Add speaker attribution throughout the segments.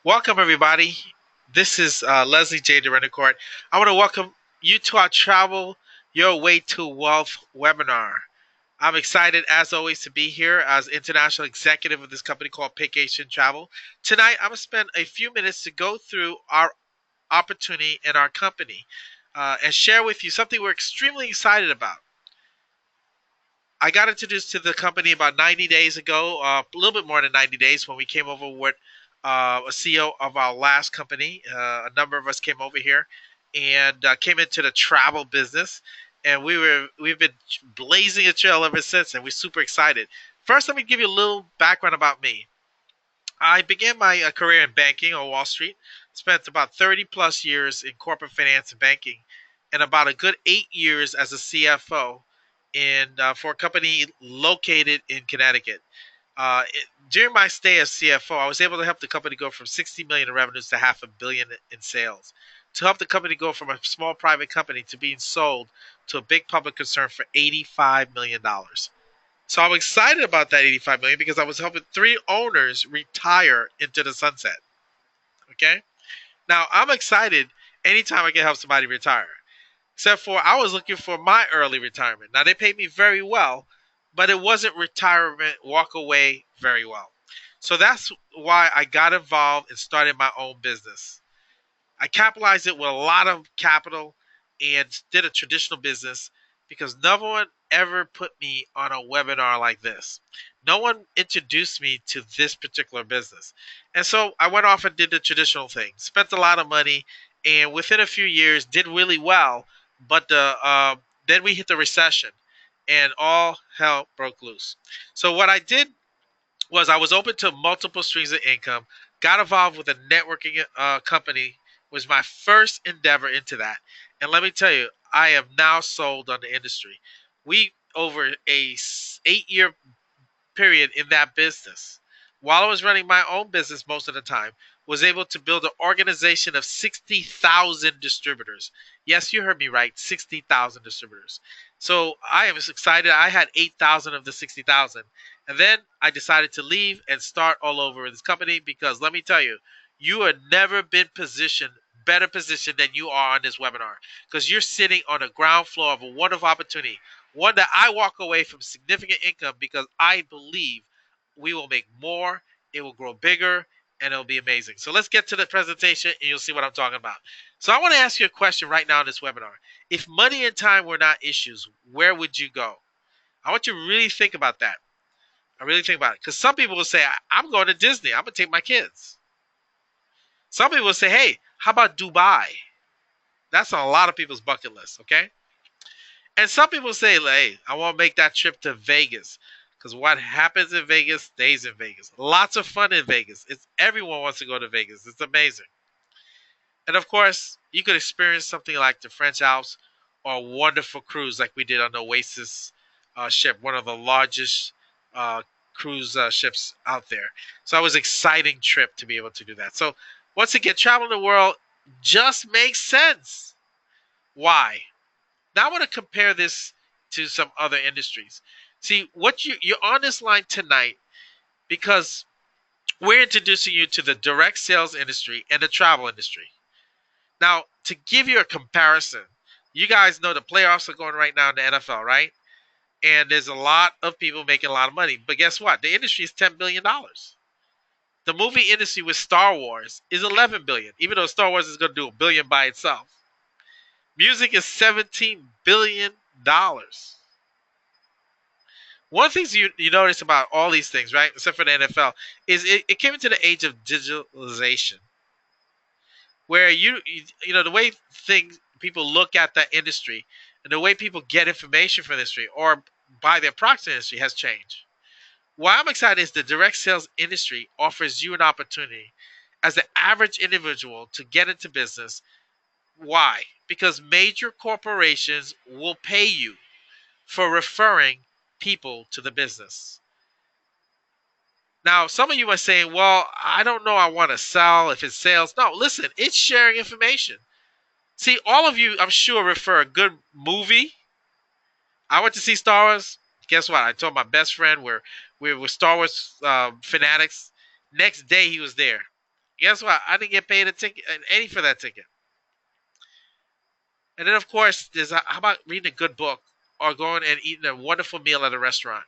Speaker 1: Welcome, everybody. This is Leslie J. Derenoncourt. I want to welcome you to our Travel Your Way to Wealth webinar. I'm excited, as always, to be here as international executive of this company called Vacation Travel. Tonight, I'm going to spend a few minutes to go through our opportunity in our company and share with you something we're extremely excited about. I got introduced to the company about 90 days ago, a little bit more than 90 days when we came over with a CEO of our last company. A number of us came over here and came into the travel business, and we've been blazing a trail ever since, and we're super excited. First, let me give you a little background about me. I began my career in banking on Wall Street. Spent about 30 plus years in corporate finance and banking, and about a good 8 years as a CFO for a company located in Connecticut. During my stay as CFO, I was able to help the company go from 60 million in revenues to half a billion in sales. To help the company go from a small private company to being sold to a big public concern for $85 million. So I'm excited about that 85 million because I was helping three owners retire into the sunset. Okay. Now I'm excited anytime I can help somebody retire. Except for I was looking for my early retirement. Now they paid me very well, but it wasn't retirement walk away very well. So that's why I got involved and started my own business. I capitalized it with a lot of capital and did a traditional business because no one ever put me on a webinar like this. No one introduced me to this particular business. And so I went off and did the traditional thing, spent a lot of money, and within a few years did really well. But then we hit the recession and all hell broke loose. So what I did was I was open to multiple streams of income. Got involved with a networking company. Was my first endeavor into that, and let me tell you, I am now sold on the industry. We over a 8 year period in that business, while I was running my own business most of the time, was able to build an organization of 60,000 distributors. Yes, you heard me right, 60,000 distributors. So I am excited. I had 8,000 of the 60,000. And then I decided to leave and start all over in this company because let me tell you, you have never been positioned better positioned than you are on this webinar because you're sitting on the ground floor of a wonderful opportunity, one that I walk away from significant income because I believe we will make more, it will grow bigger, and it'll be amazing. So let's get to the presentation and you'll see what I'm talking about. So I want to ask you a question right now in this webinar. If money and time were not issues, where would you go? I want you to really think about that. I really think about it. Because some people will say, I'm going to Disney. I'm going to take my kids. Some people will say, hey, how about Dubai? That's on a lot of people's bucket list, okay? And some people say, hey, I want to make that trip to Vegas. Because what happens in Vegas stays in Vegas. Lots of fun in Vegas. Everyone wants to go to Vegas. It's amazing. And of course, you could experience something like the French Alps or a wonderful cruise like we did on the Oasis ship, one of the largest uh, cruise ships out there. So it was an exciting trip to be able to do that. So once again, traveling the world just makes sense. Why? Now I want to compare this to some other industries. See, what you're on this line tonight because we're introducing you to the direct sales industry and the travel industry. Now, to give you a comparison, you guys know the playoffs are going right now in the NFL, right? And there's a lot of people making a lot of money. But guess what? The industry is $10 billion. The movie industry with Star Wars is 11 billion, even though Star Wars is going to do a billion by itself. Music is $17 billion. One thing you notice about all these things, right, except for the NFL, is it came into the age of digitalization, where you know the way things people look at that industry and the way people get information from the industry or buy their products in the industry has changed. Why I'm excited is the direct sales industry offers you an opportunity as the average individual to get into business. Why? Because major corporations will pay you for referring people to the business. Now, some of you are saying, well, I don't know, I want to sell if it's sales. No, listen, it's sharing information. See, all of you, I'm sure, refer a good movie. I went to see Star Wars. Guess what? I told my best friend we were Star Wars fanatics. Next day, he was there. Guess what? I didn't get paid a ticket, an any for that ticket. And then, of course, how about reading a good book or going and eating a wonderful meal at a restaurant?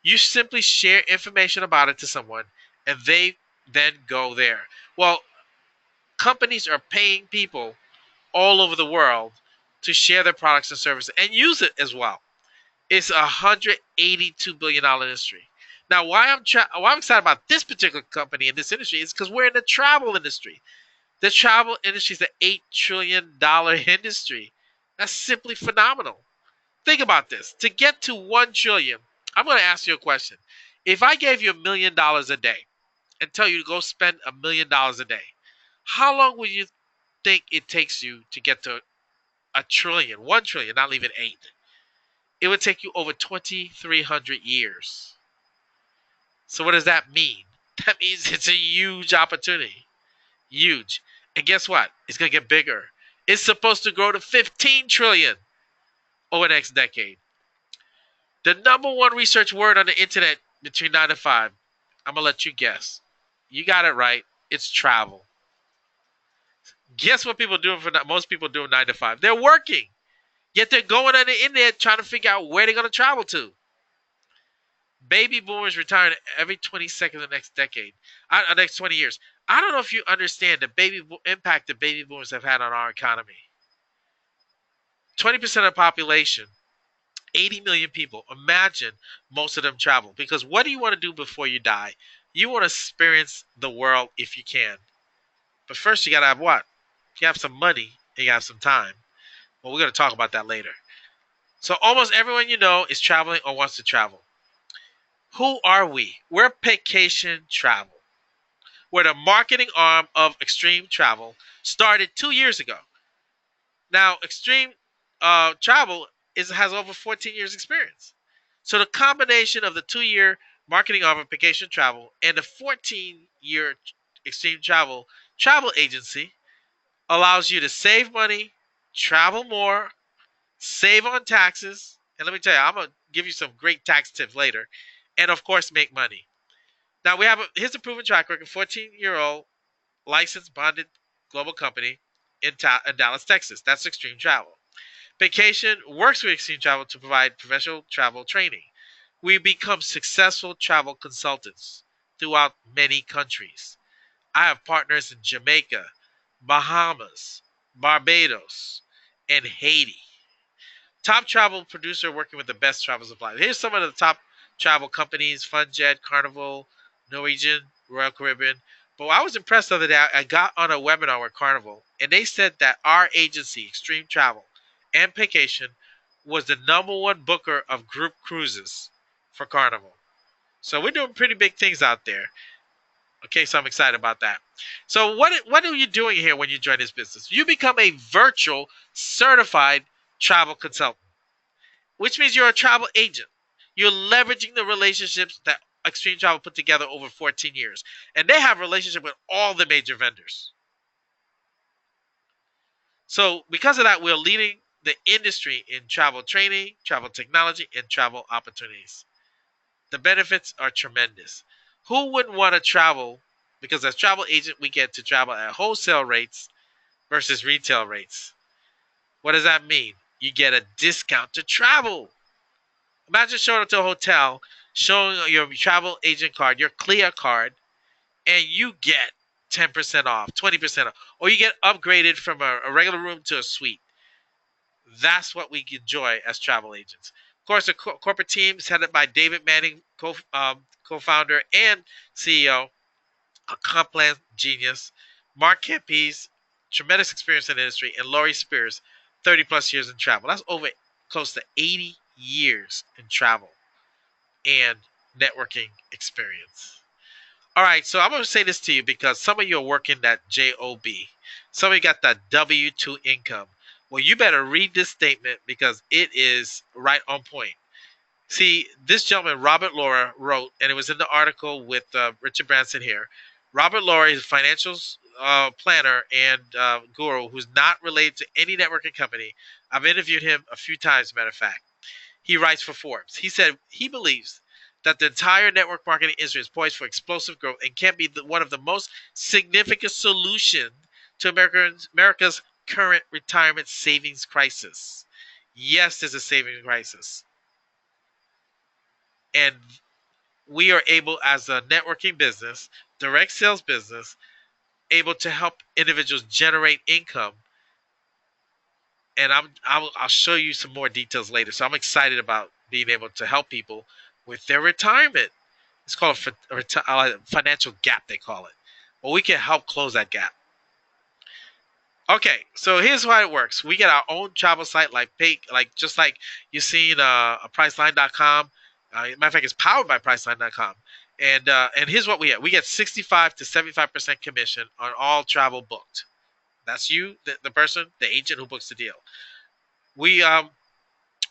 Speaker 1: You simply share information about it to someone, and they then go there. Well, companies are paying people all over the world to share their products and services and use it as well. It's $182 billion industry. Now, why I'm excited about this particular company in this industry is because we're in the travel industry. The travel industry is an $8 trillion industry. That's simply phenomenal. Think about this. To get to 1 trillion, I'm going to ask you a question. If I gave you $1 million a day and tell you to go spend $1 million a day, how long would you think it takes you to get to a trillion, 1 trillion, not leaving eight? It would take you over 2,300 years. So what does that mean? That means it's a huge opportunity. Huge. And guess what? It's going to get bigger. It's supposed to grow to 15 trillion over the next decade. The number one research word on the internet between 9 to 5, I'm going to let you guess. You got it right. It's travel. Guess what people doing for most people doing 9 to 5? They're working. Yet they're going on the internet trying to figure out where they're going to travel to. Baby boomers retiring every 20 seconds of the next decade, next 20 years. I don't know if you understand the impact that baby boomers have had on our economy. 20% of the population, 80 million people. Imagine most of them travel. Because what do you want to do before you die? You want to experience the world if you can. But first, you got to have what? You have some money and you have some time. Well, we're going to talk about that later. So almost everyone you know is traveling or wants to travel. Who are we? We're Vacation Travel. We're the marketing arm of Extreme Travel, started 2 years ago. Now, Extreme Travel has over 14 years experience. So the combination of the 2 year marketing arm of Vacation Travel and the 14-year Extreme travel agency allows you to save money, travel more, save on taxes, and let me tell you, I'm gonna give you some great tax tips later, and of course make money. Now here's a proven track record: 14-year-old licensed bonded global company in Dallas, Texas. That's Extreme Travel. Vacation works with Extreme Travel to provide professional travel training. We become successful travel consultants throughout many countries. I have partners in Jamaica, Bahamas, Barbados, and Haiti. Top travel producer working with the best travel suppliers. Here's some of the top travel companies: FunJet, Carnival, Norwegian, Royal Caribbean. But I was impressed the other day. I got on a webinar with Carnival, and they said that our agency, Extreme Travel and Vacation, was the number one booker of group cruises for Carnival. So we're doing pretty big things out there. Okay, so I'm excited about that. So what are you doing here when you join this business? You become a virtual certified travel consultant, which means you're a travel agent. You're leveraging the relationships that Extreme Travel put together over 14 years. And they have a relationship with all the major vendors. So because of that, we're leading the industry in travel training, travel technology, and travel opportunities. The benefits are tremendous. Who wouldn't want to travel? Because as travel agent, we get to travel at wholesale rates versus retail rates. What does that mean? You get a discount to travel. Imagine showing up to a hotel, showing your travel agent card, your Clear card, and you get 10% off, 20% off, or you get upgraded from a regular room to a suite. That's what we enjoy as travel agents. Of course, the corporate team is headed by David Manning, co-founder and CEO, a comp plan genius, Mark Kempes, tremendous experience in the industry, and Laurie Spears, 30 plus years in travel. That's over close to 80 years in travel and networking experience. All right, so I'm going to say this to you because some of you are working that job. Some of you got that W-2 income. Well, you better read this statement because it is right on point. See, this gentleman, Robert Laura, wrote, and it was in the article with Richard Branson here. Robert Laura is a financial planner and guru who's not related to any networking company. I've interviewed him a few times, matter of fact. He writes for Forbes. He said he believes that the entire network marketing industry is poised for explosive growth and can be one of the most significant solutions to America's current retirement savings crisis. Yes, there's a savings crisis. And we are able, as a networking business, direct sales business, able to help individuals generate income. And I'll show you some more details later. So I'm excited about being able to help people with their retirement. It's called a financial gap, they call it. Well, we can help close that gap. Okay, so here's how it works. We get our own travel site, like just like you've seen a Priceline.com. Matter of fact, it's powered by Priceline.com. And here's what we get. We get 65 to 75% commission on all travel booked. That's you, the person, the agent who books the deal. We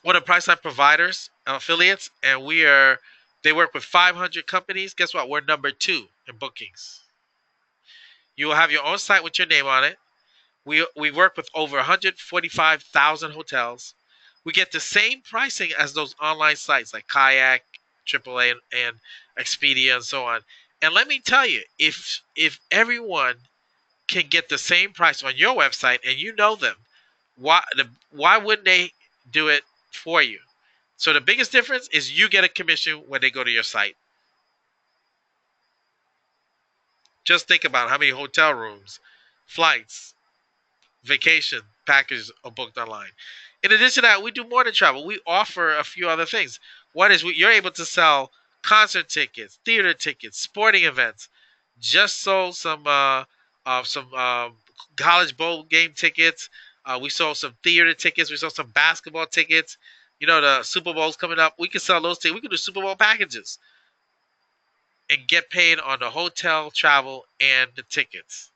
Speaker 1: one of Priceline providers, affiliates, and they work with 500 companies. Guess what? We're number 2 in bookings. You will have your own site with your name on it. We work with over 145,000 hotels. We get the same pricing as those online sites like Kayak, AAA, and Expedia, and so on. And let me tell you, if everyone can get the same price on your website and you know them, why wouldn't they do it for you? So the biggest difference is you get a commission when they go to your site. Just think about how many hotel rooms, flights, vacation packages are booked online. In addition to that, we do more than travel. We offer a few other things. One is you're able to sell concert tickets, theater tickets, sporting events. Just sold some college bowl game tickets. We sold some theater tickets. We sold some basketball tickets. You know, the Super Bowl's coming up. We can sell those tickets. We can do Super Bowl packages and get paid on the hotel, travel, and the tickets.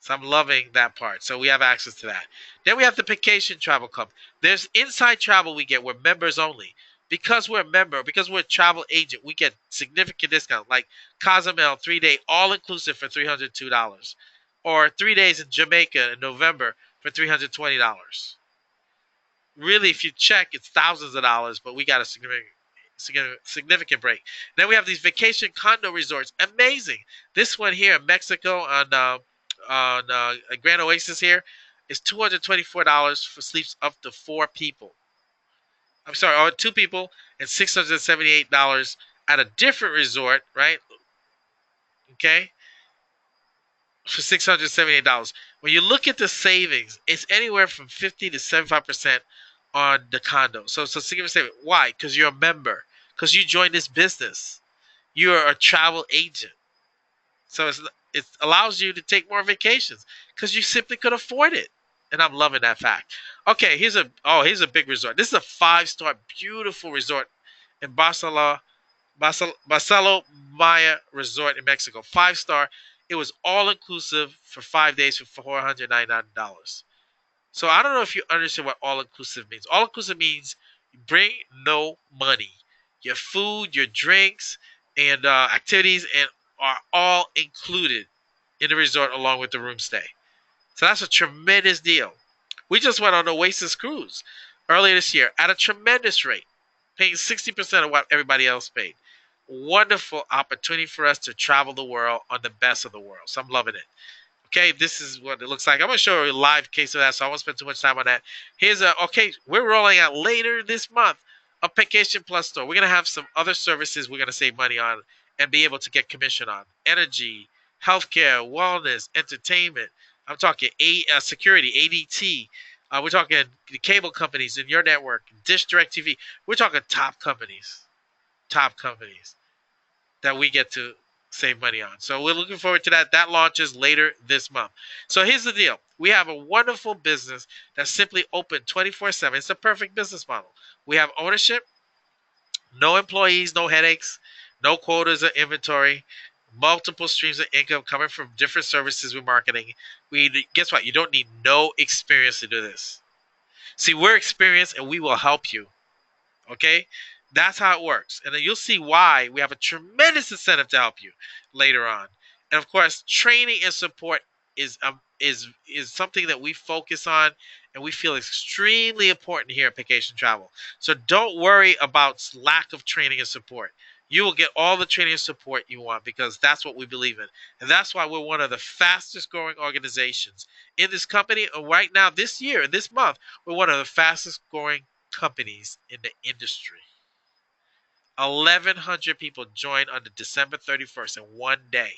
Speaker 1: So I'm loving that part. So we have access to that. Then we have the vacation travel club. There's inside travel we get. We're members only. Because we're a member, because we're a travel agent, we get significant discount. Like Cozumel 3-day all inclusive for $302. Or 3 days in Jamaica in November for $320. Really, if you check, it's thousands of dollars, but we got a significant break. Then we have these vacation condo resorts. Amazing. This one here in Mexico on Grand Oasis here is $224 for sleeps up to 4 people. I'm sorry, or 2 people, and $678 at a different resort, right? Okay, for $678. When you look at the savings, it's anywhere from 50 to 75% on the condo. So significant savings. Why? Because you're a member. Because you joined this business. You're a travel agent. So it allows you to take more vacations because you simply could afford it. And I'm loving that fact. Okay, here's a big resort. This is a 5-star, beautiful resort in Barcelo Maya Resort in Mexico. 5-star. It was all inclusive for 5 days for $499. So I don't know if you understand what all inclusive means. All inclusive means you bring no money. Your food, your drinks, and activities and are all included in the resort along with the room stay. So that's a tremendous deal. We just went on an Oasis cruise earlier this year at a tremendous rate, paying 60% of what everybody else paid. Wonderful opportunity for us to travel the world on the best of the world. So I'm loving it. Okay, this is what it looks like. I'm going to show you a live case of that, so I won't spend too much time on that. We're rolling out later this month a Vacation Plus store. We're going to have some other services we're going to save money on and be able to get commission on. Energy, healthcare, wellness, entertainment. I'm talking security, ADT. We're talking the cable companies in your network, Dish DirecTV. We're talking top companies that we get to save money on. So we're looking forward to that. That launches later this month. So here's the deal. We have a wonderful business that's simply open 24/7. It's a perfect business model. We have ownership, no employees, no headaches, no quotas or inventory, multiple streams of income coming from different services we're marketing. Guess what? You don't need no experience to do this. See, we're experienced and we will help you. Okay? That's how it works. And then you'll see why we have a tremendous incentive to help you later on. And of course, training and support is something that we focus on and we feel extremely important here at Vacation Travel. So don't worry about lack of training and support. You will get all the training and support you want because that's what we believe in. And that's why we're one of the fastest growing organizations in this company. And right now, this year, this month, we're one of the fastest growing companies in the industry. 1,100 people joined on the December 31st in one day.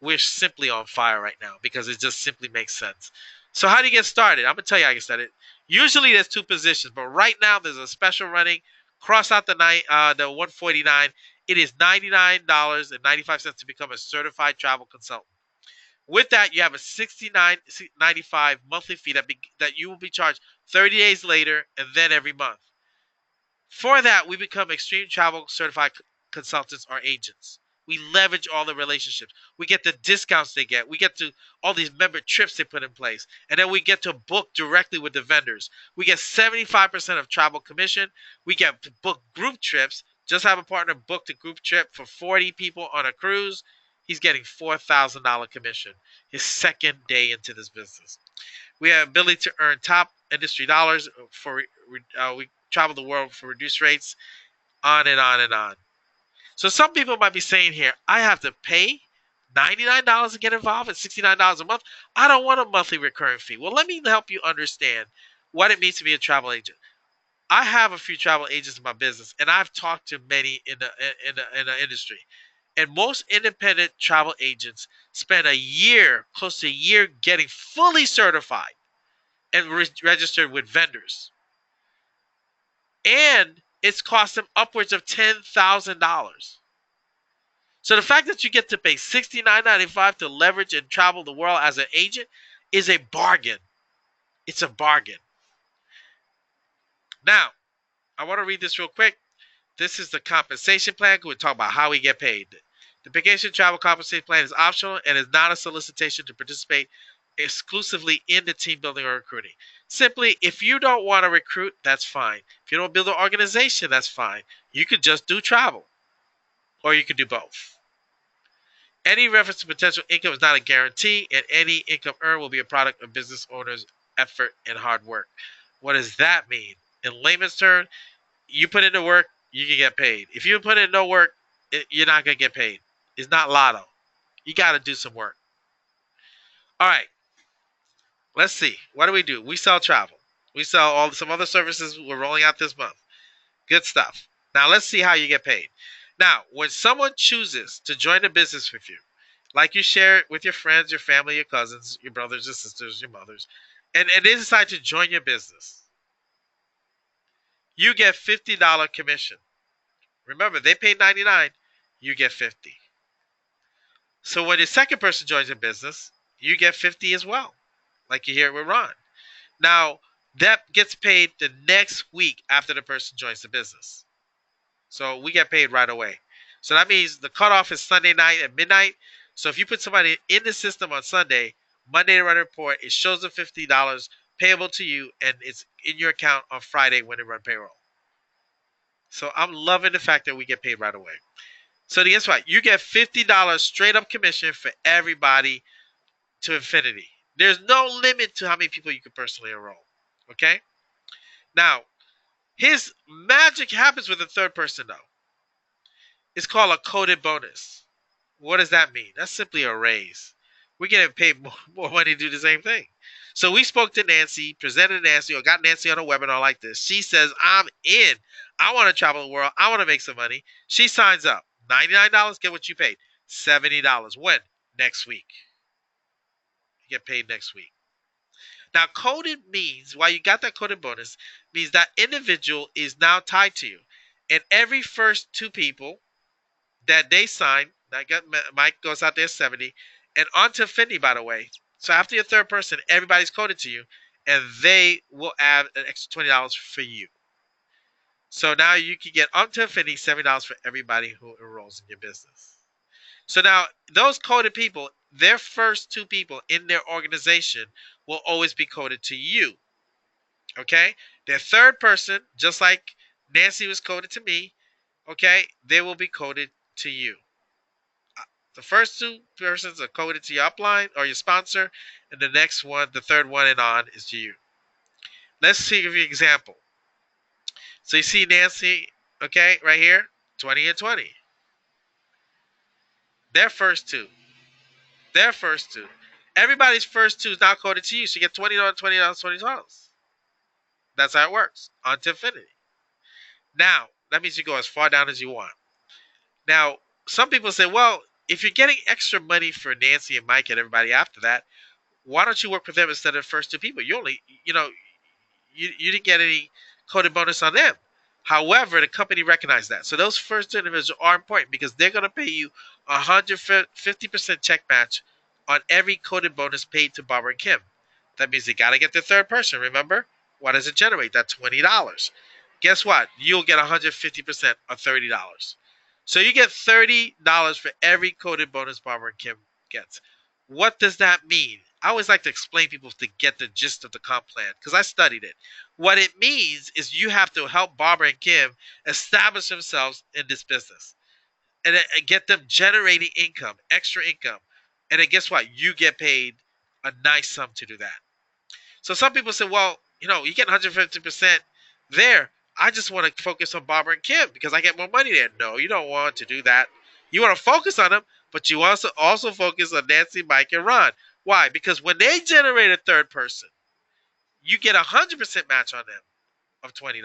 Speaker 1: We're simply on fire right now because it just simply makes sense. So how do you get started? I'm gonna tell you how you get started. Usually there's two positions, but right now there's a special running. Cross out the 149. It is $99.95 to become a certified travel consultant. With that, you have a $69.95 monthly fee that you will be charged 30 days later and then every month. For that, we become extreme travel certified consultants or agents. We leverage all the relationships. We get the discounts they get. We get to all these member trips they put in place. And then we get to book directly with the vendors. We get 75% of travel commission. We get to book group trips. Just have a partner book the group trip for 40 people on a cruise. He's getting $4,000 commission his second day into this business. We have ability to earn top industry dollars for we travel the world for reduced rates, on and on and on. So some people might be saying here, I have to pay $99 to get involved at $69 a month. I don't want a monthly recurring fee. Well, let me help you understand what it means to be a travel agent. I have a few travel agents in my business, and I've talked to many in the industry. And most independent travel agents spend a year, close to a year, getting fully certified and registered with vendors. And it's cost them upwards of $10,000. So the fact that you get to pay $69.95 to leverage and travel the world as an agent is a bargain. It's a bargain. Now, I want to read this real quick. This is the compensation plan. We'll talk about how we get paid. The vacation travel compensation plan is optional and is not a solicitation to participate exclusively in the team building or recruiting. Simply, if you don't want to recruit, that's fine. If you don't build an organization, that's fine. You could just do travel, or you could do both. Any reference to potential income is not a guarantee, and any income earned will be a product of business owners' effort and hard work. What does that mean? In layman's terms, you put into work, you can get paid. If you put in no work, you're not going to get paid. It's not lotto. You got to do some work. All right, let's see. What do? We sell travel. We sell some other services we're rolling out this month. Good stuff. Now let's see how you get paid. Now, when someone chooses to join a business with you, like you share it with your friends, your family, your cousins, your brothers, your sisters, your mothers, and they decide to join your business, you get $50 commission. Remember, they pay 99, you get 50. So when the second person joins your business, you get 50 as well, like you hear with Ron. Now, that gets paid the next week after the person joins the business. So we get paid right away. So that means the cutoff is Sunday night at midnight. So if you put somebody in the system on Sunday, Monday to run a report, it shows the $50 payable to you, and it's in your account on Friday when they run payroll. So I'm loving the fact that we get paid right away. So guess what? You get $50 straight up commission for everybody to infinity. There's no limit to how many people you can personally enroll. Okay? Now, his magic happens with the third person, though. It's called a coded bonus. What does that mean? That's simply a raise. We're getting paid more money to do the same thing. So we spoke to Nancy, presented Nancy, or got Nancy on a webinar like this. She says, I'm in. I want to travel the world. I want to make some money. She signs up. $99, get what you paid. $70. When? Next week. You get paid next week. Now, coded means, while you got that coded bonus, means that individual is now tied to you. And every first two people that they sign, Mike goes out there 70, and on to Finny, by the way. So after your third person, everybody's coded to you, and they will add an extra $20 for you. So now you can get up to Finny $70 for everybody who enrolls in your business. So now those coded people, their first two people in their organization will always be coded to you. Okay? Their third person, just like Nancy was coded to me, okay, they will be coded to you. The first two persons are coded to your upline or your sponsor, and the next one, the third one and on, is to you. Let's see give you an example. So you see Nancy, okay, right here, 20 and 20. Their first two. Their first two. Everybody's first two is now coded to you. So you get $20, $20, $20. That's how it works. On to infinity. Now, that means you go as far down as you want. Now, some people say, well, if you're getting extra money for Nancy and Mike and everybody after that, why don't you work with them instead of the first two people? You only, you didn't get any coded bonus on them. However, the company recognized that. So those first two individuals are important because they're going to pay you 150% check match on every coded bonus paid to Barbara and Kim. That means they got to get the third person. Remember? What does it generate? That $20. Guess what? You'll get 150% of $30. So you get $30 for every coded bonus Barbara and Kim gets. What does that mean? I always like to explain people to get the gist of the comp plan because I studied it. What it means is you have to help Barbara and Kim establish themselves in this business and get them generating income, extra income. And then guess what? You get paid a nice sum to do that. So some people say, well, you get 150% there. I just want to focus on Barbara and Kim because I get more money there. No, you don't want to do that. You want to focus on them, but you also focus on Nancy, Mike, and Ron. Why? Because when they generate a third person, you get 100% match on them of $20.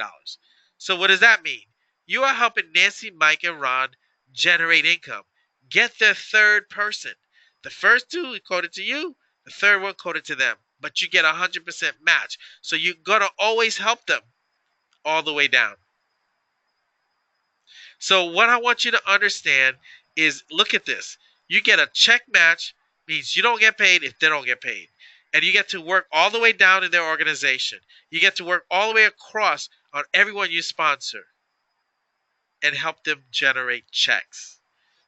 Speaker 1: So what does that mean? You are helping Nancy, Mike, and Ron generate income. Get their third person. The first two coded to you, the third one coded to them. But you get 100% match. So you're going to always help them all the way down. So what I want you to understand is look at this. You get a check match, means you don't get paid if they don't get paid. And you get to work all the way down in their organization. You get to work all the way across on everyone you sponsor and help them generate checks.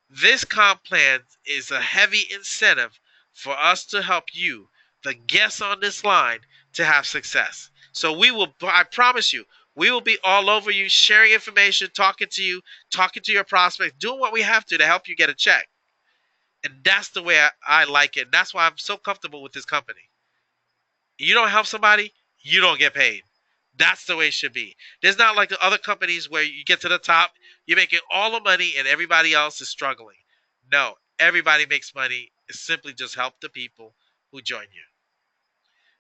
Speaker 1: This comp plan is a heavy incentive for us to help you, the guests on this line, to have success. So I promise you, we will be all over you, sharing information, talking to you, talking to your prospects, doing what we have to help you get a check. And that's the way I like it. And that's why I'm so comfortable with this company. You don't help somebody, you don't get paid. That's the way it should be. There's not like the other companies where you get to the top, you're making all the money and everybody else is struggling. No, everybody makes money. It's simply just help the people who join you.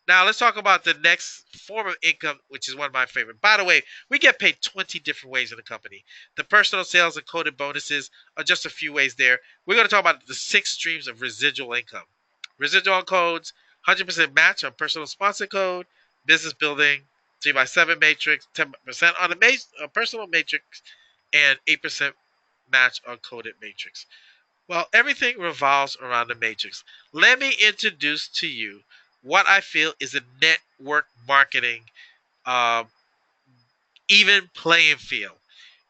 Speaker 1: Now let's talk about the next form of income, which is one of my favorite. By the way, we get paid 20 different ways in the company. The personal sales and coded bonuses are just a few ways there. We're going to talk about the 6 streams of residual income. Residual codes, 100% match on personal sponsor code, business building, 3x7 matrix, 10% on a personal matrix, and 8% match on coded matrix. Well, everything revolves around the matrix. Let me introduce to you what I feel is a network marketing um, even playing field.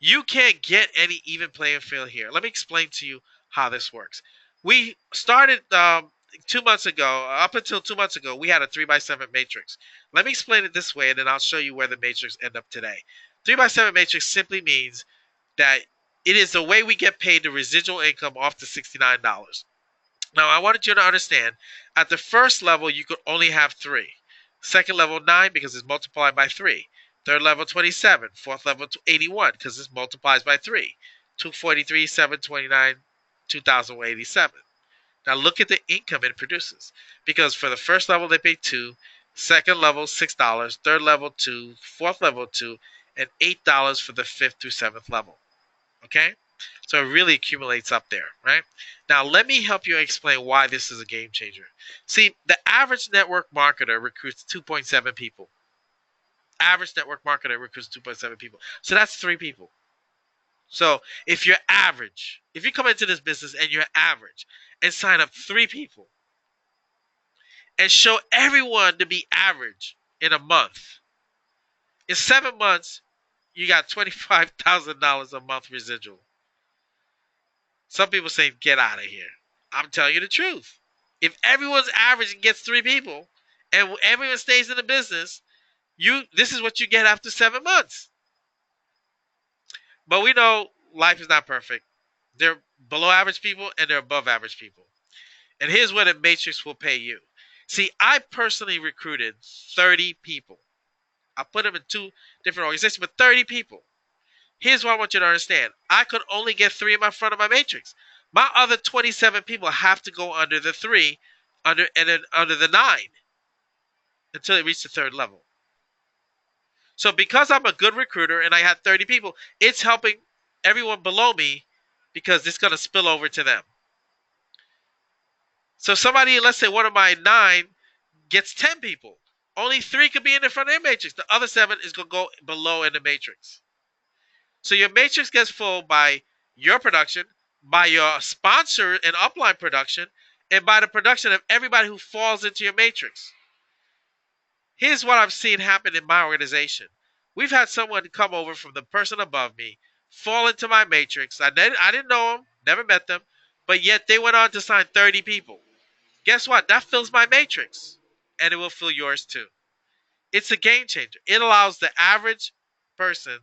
Speaker 1: You can't get any even playing field here. Let me explain to you how this works. We started 2 months ago, up until 2 months ago, we had a 3x7 matrix. Let me explain it this way, and then I'll show you where the matrix end up today. 3x7 matrix simply means that it is the way we get paid the residual income off the $69. Now, I wanted you to understand, at the first level, you could only have 3. Second level, 9, because it's multiplied by 3. Third level, 27. Fourth level, 81, because this multiplies by 3. 243, 729, 2087. Now, look at the income it produces. Because for the first level, they pay 2. Second level, $6. Third level, 2. Fourth level, 2. And $8 for the 5th through 7th level. Okay? So it really accumulates up there, right? Now, let me help you explain why this is a game changer. See, the average network marketer recruits 2.7 people. Average network marketer recruits 2.7 people. So that's 3 people. So if you're average, if you come into this business and you're average and sign up 3 people and show everyone to be average in a month, in 7 months, you got $25,000 a month residual. Some people say, get out of here. I'm telling you the truth. If everyone's average and gets 3 people and everyone stays in the business, this is what you get after 7 months. But we know life is not perfect. There are below average people and there are above average people. And here's where the matrix will pay you. See, I personally recruited 30 people. I put them in 2 different organizations, but 30 people. Here's what I want you to understand. I could only get 3 in my front of my matrix. My other 27 people have to go under the 3, and then under the 9 until they reach the third level. So because I'm a good recruiter and I had 30 people, it's helping everyone below me because it's going to spill over to them. So somebody, let's say one of my 9 gets 10 people. Only 3 could be in the front of their matrix. The other 7 is going to go below in the matrix. So your matrix gets full by your production, by your sponsor and upline production, and by the production of everybody who falls into your matrix. Here's what I've seen happen in my organization. We've had someone come over from the person above me, fall into my matrix. I didn't know them, never met them, but yet they went on to sign 30 people. Guess what? That fills my matrix, and it will fill yours too. It's a game changer. It allows the average person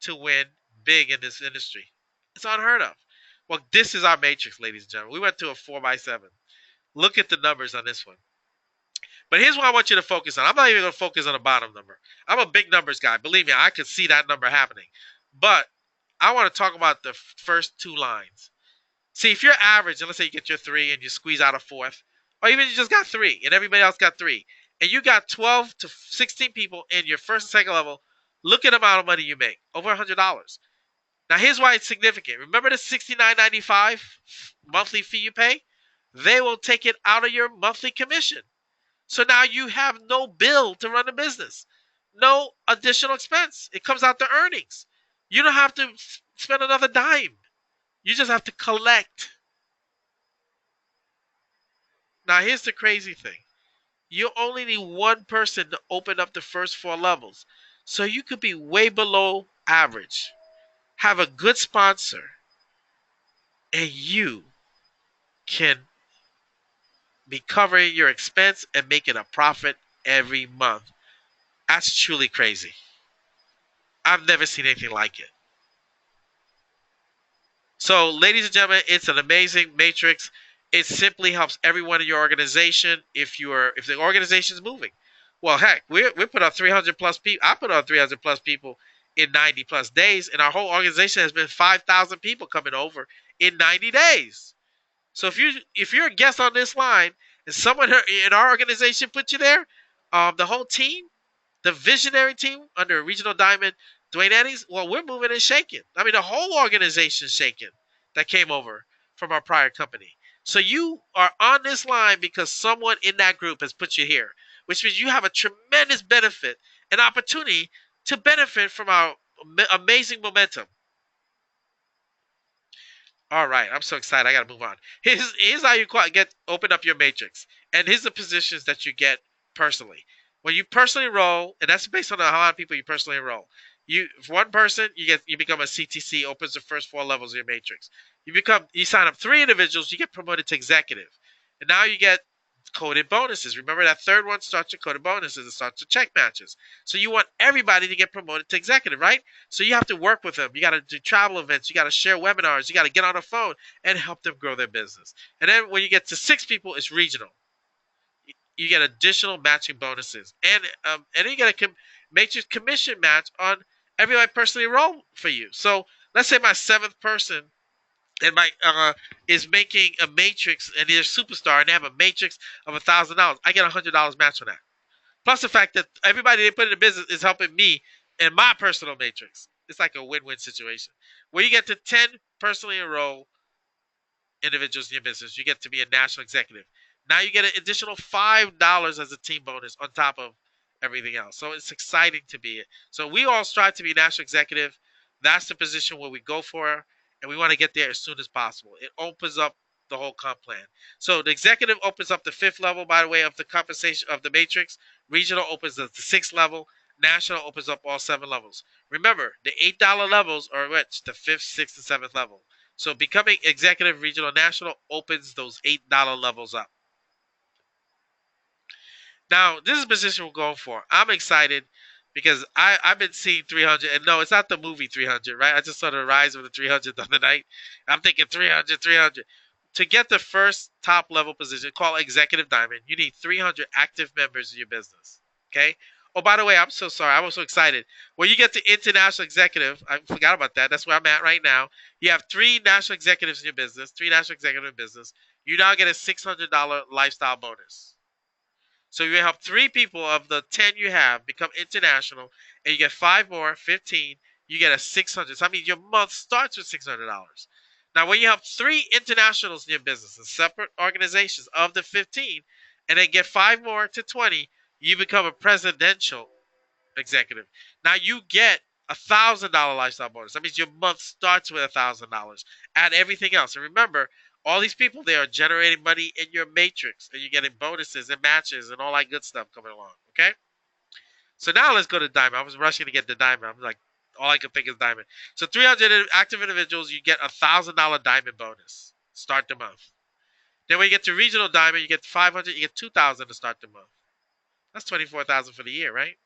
Speaker 1: to win big in this industry. It's unheard of. Well, this is our matrix, ladies and gentlemen. We went to a 4x7. Look at the numbers on this one. But here's what I want you to focus on. I'm not even going to focus on the bottom number. I'm a big numbers guy. Believe me, I could see that number happening. But I want to talk about the first 2 lines. See, if you're average, and let's say you get your 3 and you squeeze out a 4th, or even you just got 3 and everybody else got 3, and you got 12 to 16 people in your first and second level, look at the amount of money you make, over $100. Now, here's why it's significant. Remember the $69.95 monthly fee you pay? They will take it out of your monthly commission. So now you have no bill to run the business, no additional expense. It comes out the earnings. You don't have to spend another dime. You just have to collect. Now, here's the crazy thing. You only need one person to open up the first 4 levels. So you could be way below average, have a good sponsor, and you can be covering your expense and making a profit every month. That's truly crazy. I've never seen anything like it. So, ladies and gentlemen, it's an amazing matrix. It simply helps everyone in your organization if the organization is moving. Well, heck, we put out 300 plus people. I put out 300 plus people in 90 plus days, and our whole organization has been 5,000 people coming over in 90 days. So if you're a guest on this line and someone in our organization put you there, the whole team, the visionary team under Regional Diamond, Dwayne Eddings, well, we're moving and shaking. I mean, the whole organization's shaking that came over from our prior company. So you are on this line because someone in that group has put you here, which means you have a tremendous benefit, an opportunity to benefit from our amazing momentum. All right, I'm so excited. I got to move on. Here's how you get open up your matrix, and here's the positions that you get personally. When you personally enroll, and that's based on how many people you personally enroll. For one person, you become a CTC, opens the first 4 levels of your matrix. You sign up 3 individuals, you get promoted to executive, and now you get coded bonuses. Remember that third one starts your coded bonuses. It starts your check matches. So you want everybody to get promoted to executive, right? So you have to work with them. You got to do travel events. You got to share webinars. You got to get on the phone and help them grow their business. And then when you get to 6 people, it's regional. You get additional matching bonuses, and then you get a matrix commission match on everybody personally enrolled for you. So let's say my 7th person and my is making a matrix, and they're a superstar, and they have a matrix of $1,000. I get $100 match on that. Plus the fact that everybody they put in the business is helping me in my personal matrix. It's like a win-win situation. When you get to 10 personally enrolled individuals in your business, you get to be a national executive. Now you get an additional $5 as a team bonus on top of everything else. So it's exciting to be it. So we all strive to be national executive. That's the position where we go for, and we want to get there as soon as possible. It opens up the whole comp plan. So the executive opens up the 5th level, by the way, of the compensation of the matrix. Regional opens up the 6th level. National opens up all 7 levels. Remember, the $8 levels are which? The 5th, 6th, and 7th level. So becoming executive, regional, national opens those $8 levels up. Now, this is the position we're going for. I'm excited because I've been seeing 300, and no, it's not the movie 300, right? I just saw the rise of the 300 the other night. I'm thinking 300, 300. To get the first top level position, called Executive Diamond, you need 300 active members in your business. Okay? Oh, by the way, I'm so sorry. I was so excited. When you get to international executive, I forgot about that. That's where I'm at right now. You have three national executives in your business, three national executives in business. You now get a $600 lifestyle bonus. So you help three people of the 10 you have become international, and you get five more, 15. You get a 600. So I mean, your month starts with $600. Now, when you help three internationals in your business, in separate organizations of the 15, and then get five more to 20, you become a presidential executive. Now you get $1,000 lifestyle bonus. That means your month starts with $1,000. Add everything else, and remember, all these people they are generating money in your matrix, and you're getting bonuses and matches and all that good stuff coming along. Okay, so now let's go to diamond. I was rushing to get the diamond. I'm like, all I could think is diamond. So 300 active individuals, you get $1,000 diamond bonus. Start the month. Then when you get to regional diamond, you get 500. You get 2,000 to start the month. That's 24,000 for the year, right?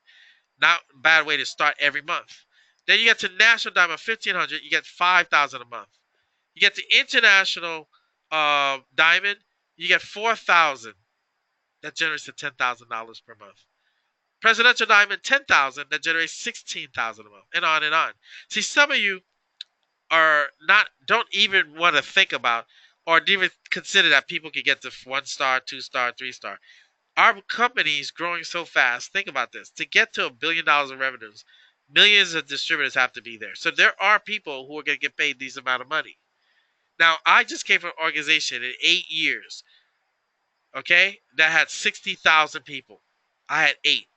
Speaker 1: Not a bad way to start every month. Then you get to national diamond 1,500, you get 5,000 a month. You get to international diamond, you get 4,000. That generates to $10,000 per month. Presidential diamond 10,000, that generates 16,000 a month, and on and on. See, some of you are not don't even want to think about or even consider that people can get to 1 star, 2 star, 3 star. Our company is growing so fast. Think about this. To get to $1 billion in revenues, millions of distributors have to be there. So there are people who are going to get paid these amount of money. Now, I just came from an organization in 8 years, okay, that had 60,000 people. I had eight.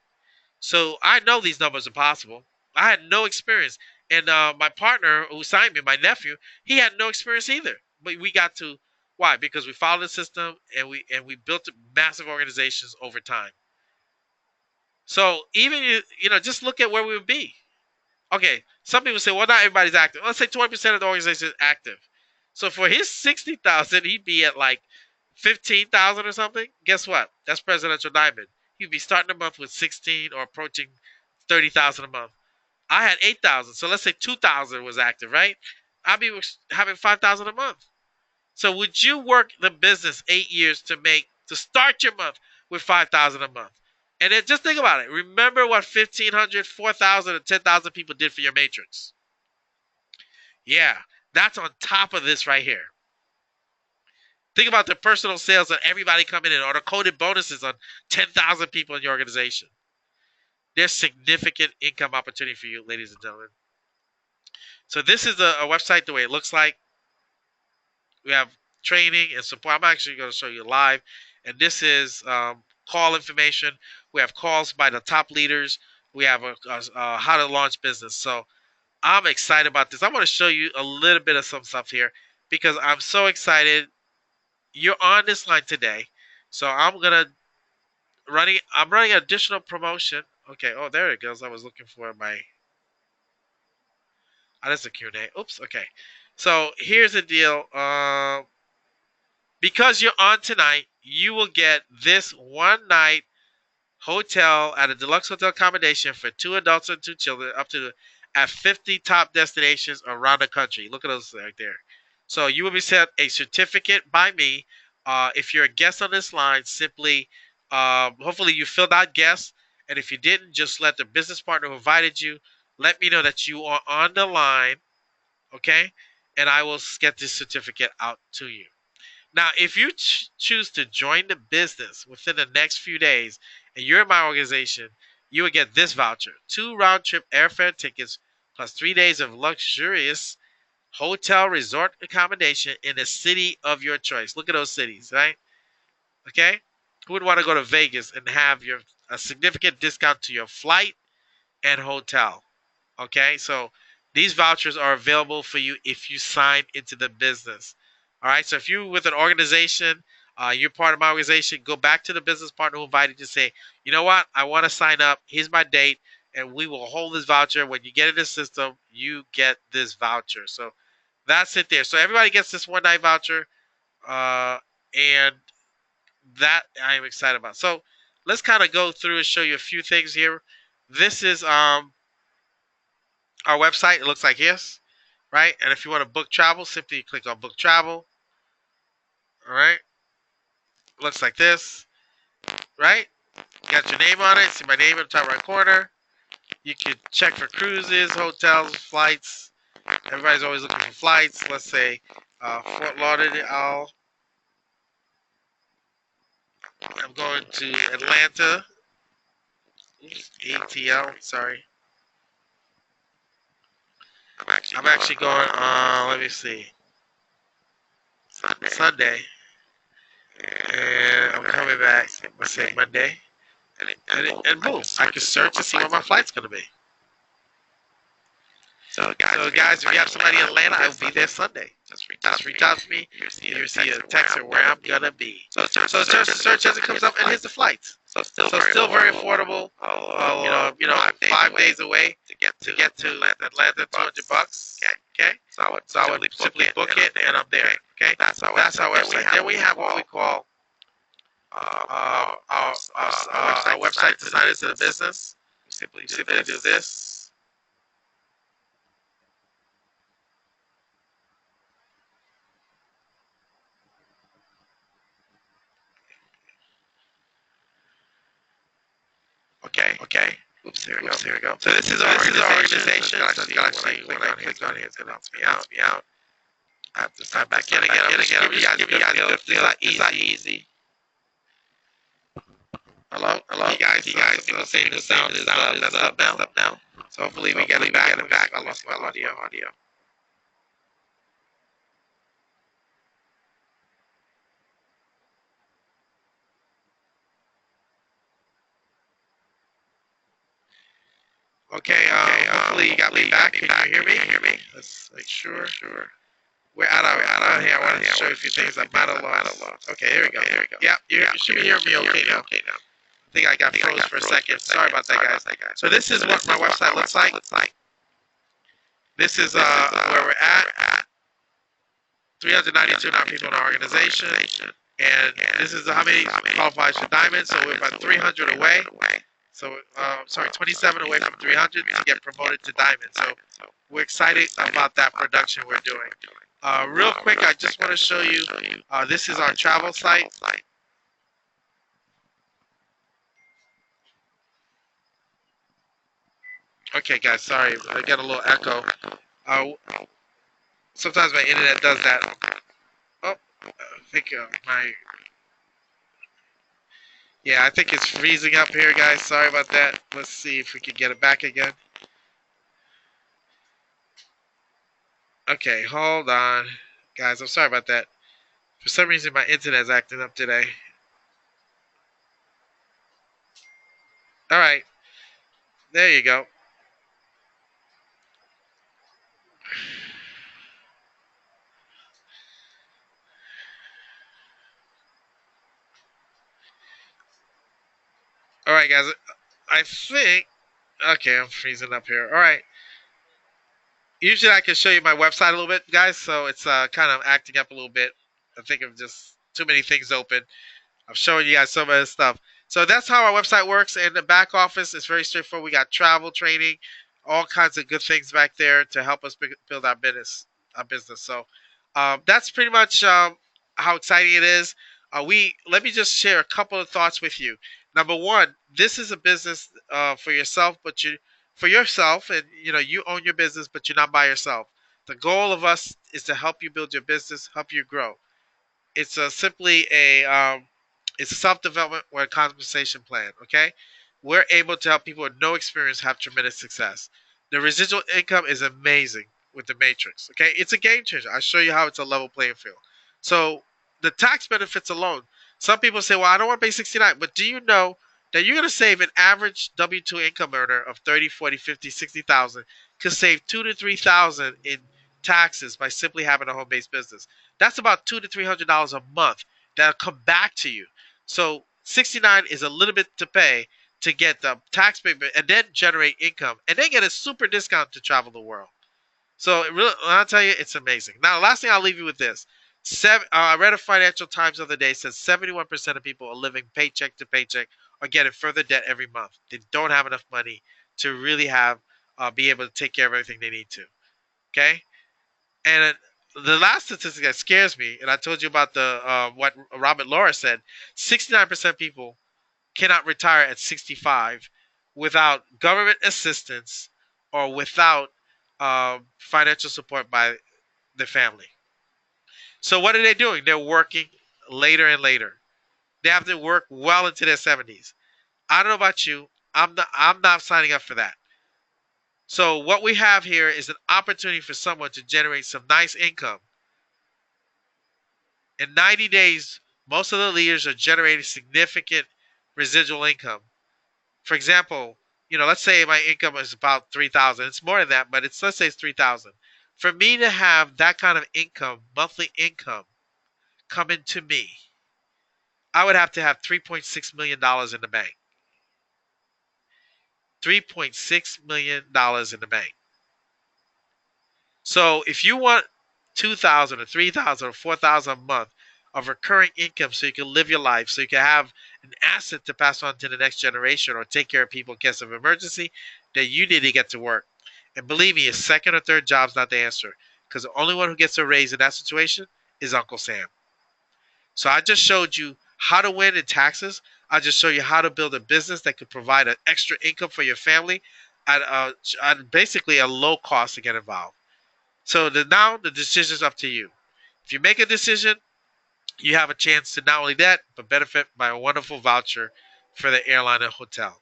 Speaker 1: So I know these numbers are possible. I had no experience. And my partner who signed me, my nephew, he had no experience either. But we got to, why? Because we followed the system and we built massive organizations over time. So even just look at where we would be. Okay, some people say, well, not everybody's active. Let's say 20% of the organization is active. So for his 60,000, he'd be at like 15,000 or something. Guess what? That's presidential diamond. He'd be starting a month with 16 or approaching 30,000 a month. I had 8,000. So let's say 2,000 was active, right? I'd be having 5,000 a month. So would you work the business 8 years to start your month with 5,000 a month? And then just think about it. Remember what 1,500, 4,000, and 10,000 people did for your matrix. Yeah, that's on top of this right here. Think about the personal sales of everybody coming in or the coded bonuses on 10,000 people in your organization. There's significant income opportunity for you, ladies and gentlemen. So this is a website the way it looks like. We have training and support. I'm actually going to show you live. And this is call information. We have calls by the top leaders. We have a how to launch business. So I'm excited about this. I want to show you a little bit of some stuff here because I'm so excited. You're on this line today. So I'm running additional promotion. Okay. Oh, there it goes. I was looking for my, that's a Q&A. Oops. Okay. So here's the deal. Because you're on tonight, you will get this one night hotel at a deluxe hotel accommodation for two adults and two children up to at 50 top destinations around the country. Look at those right there. So you will be sent a certificate by me. If you're a guest on this line, simply, hopefully you filled out guest. And if you didn't, just let the business partner who invited you let me know that you are on the line, okay? And I will get this certificate out to you. Now, if you choose to join the business within the next few days and you're in my organization, you will get this voucher: 2 round-trip airfare tickets plus 3 days of luxurious hotel resort accommodation in a city of your choice. Look at those cities, right? Okay? Who would want to go to Vegas and have a significant discount to your flight and hotel? Okay, so these vouchers are available for you if you sign into the business. All right, so if you're with an organization, you're part of my organization, go back to the business partner who invited you to say, you know what, I want to sign up. Here's my date, and we will hold this voucher. When you get in the system, you get this voucher. So that's it there. So everybody gets this one night voucher, and that I am excited about. So let's kind of go through and show you a few things here. This is our website. It looks like this, right? And if you want to book travel, simply click on book travel. All right, looks like this, right? got your name on it. See my name in the top right corner. You can check for cruises, hotels, flights. Everybody's always looking for flights. Let's say Fort Lauderdale. I'm going to Atlanta. ATL. Sorry. I'm actually going. Let me see. Sunday, and I'm coming back. Let's say Monday, and boom, I can search and see where my flight's gonna be. So guys, if you have somebody in Atlanta, I will be there Sunday. Just reach out to me. You see a text of where I'm gonna be. So search as it comes up, and here's the flights. So still very affordable. 5 days away to get to Atlanta, $200. Okay. So I would simply book it, and I'm there. Okay. That's our website. Then we have what we call our website to sign into the business. Simply do this. Okay. Oops, here we go. So this is our organization. So it's gonna see when I click on here, it's gonna bounce me out. I have to sign back in again. I'm just give you guys a good feel. It's not easy. Hello. You guys. You know, saying the sound is messed up now. So hopefully we get it back. I lost my audio. Okay. Hopefully you got me back. Can you hear me? Let's make sure. We're out of here. I want to show you a few things I might have lost. Okay, here we go. Yeah, you should be hearing me okay now. I think I got froze for a second. Sorry about that, guys. So this is what my website looks like. This is where we're at. 392 people in our organization, and this is how many qualifies for diamonds. So we're about 300 away. So 27 away from 300 to get promoted to diamond. So we're excited about that production we're doing. Real quick, I just want to show you. This is our travel site. Okay, guys, sorry, I get a little echo. Uh, Sometimes my internet does that. Oh, I think I think it's freezing up here, guys. Sorry about that. Let's see if we can get it back again. Okay, hold on, guys. I'm sorry about that. For some reason, my internet's acting up today. All right, there you go. All right, guys. I think. Okay, I'm freezing up here. All right. Usually, I can show you my website a little bit, guys. So it's kind of acting up a little bit. I think of just too many things open. I'm showing you guys some of this stuff. So that's how our website works. And the back office is very straightforward. We got travel training, all kinds of good things back there to help us build our business. So that's pretty much how exciting it is. We Let me just share a couple of thoughts with you. Number one, this is a business for yourself, for yourself, and you own your business, but you're not by yourself. The goal of us is to help you build your business, help you grow. It's simply it's a self-development or a compensation plan. Okay, we're able to help people with no experience have tremendous success. The residual income is amazing with the matrix. Okay, it's a game changer. I'll show you how it's a level playing field. So the tax benefits alone. Some people say, well, I don't want to pay 69, but do you know that you're going to save an average W2 income earner of 30, 40, 50, 60,000 could save 2 to 3,000 in taxes by simply having a home-based business. That's about $200 to $300 a month that'll come back to you. So 69 is a little bit to pay to get the tax payment and then generate income and then get a super discount to travel the world. So it really, I'll tell you, it's amazing. Now, the last thing I'll leave you with this. I read a Financial Times the other day says 71% of people are living paycheck to paycheck or getting further debt every month. They don't have enough money to really be able to take care of everything they need to. Okay, and the last statistic that scares me, and I told you about the what Robert Laura said: 69% of people cannot retire at 65 without government assistance or without financial support by the family. So what are they doing? They're working later and later. They have to work well into their 70s. I don't know about you. I'm not signing up for that. So what we have here is an opportunity for someone to generate some nice income. In 90 days, most of the leaders are generating significant residual income. For example, let's say my income is about 3,000. It's more than that, but let's say it's 3,000. For me to have that kind of income, monthly income, coming to me, I would have to have $3.6 million in the bank. $3.6 million in the bank. So if you want 2,000 or 3,000 or 4,000 a month of recurring income so you can live your life, so you can have an asset to pass on to the next generation or take care of people in case of emergency, then you need to get to work. And believe me, a second or third job's not the answer, because the only one who gets a raise in that situation is Uncle Sam. So I just showed you how to win in taxes. I just showed you how to build a business that could provide an extra income for your family at basically a low cost to get involved. So now the decision is up to you. If you make a decision, you have a chance to not only that, but benefit by a wonderful voucher for the airline and hotel.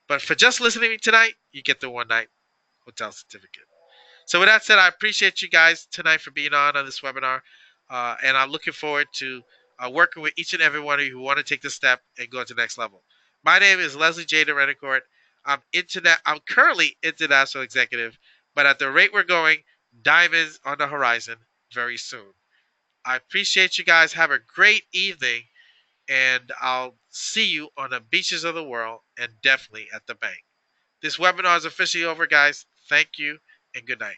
Speaker 1: But for just listening to me tonight, you get the one night hotel certificate. So with that said, I appreciate you guys tonight for being on this webinar, and I'm looking forward to working with each and every one of you who want to take the step and go to the next level. My name is Leslie J. Derenoncourt. I'm currently international executive, but at the rate we're going, diamonds on the horizon very soon. I appreciate you guys. Have a great evening, and I'll see you on the beaches of the world and definitely at the bank. This webinar is officially over, guys. Thank you and good night.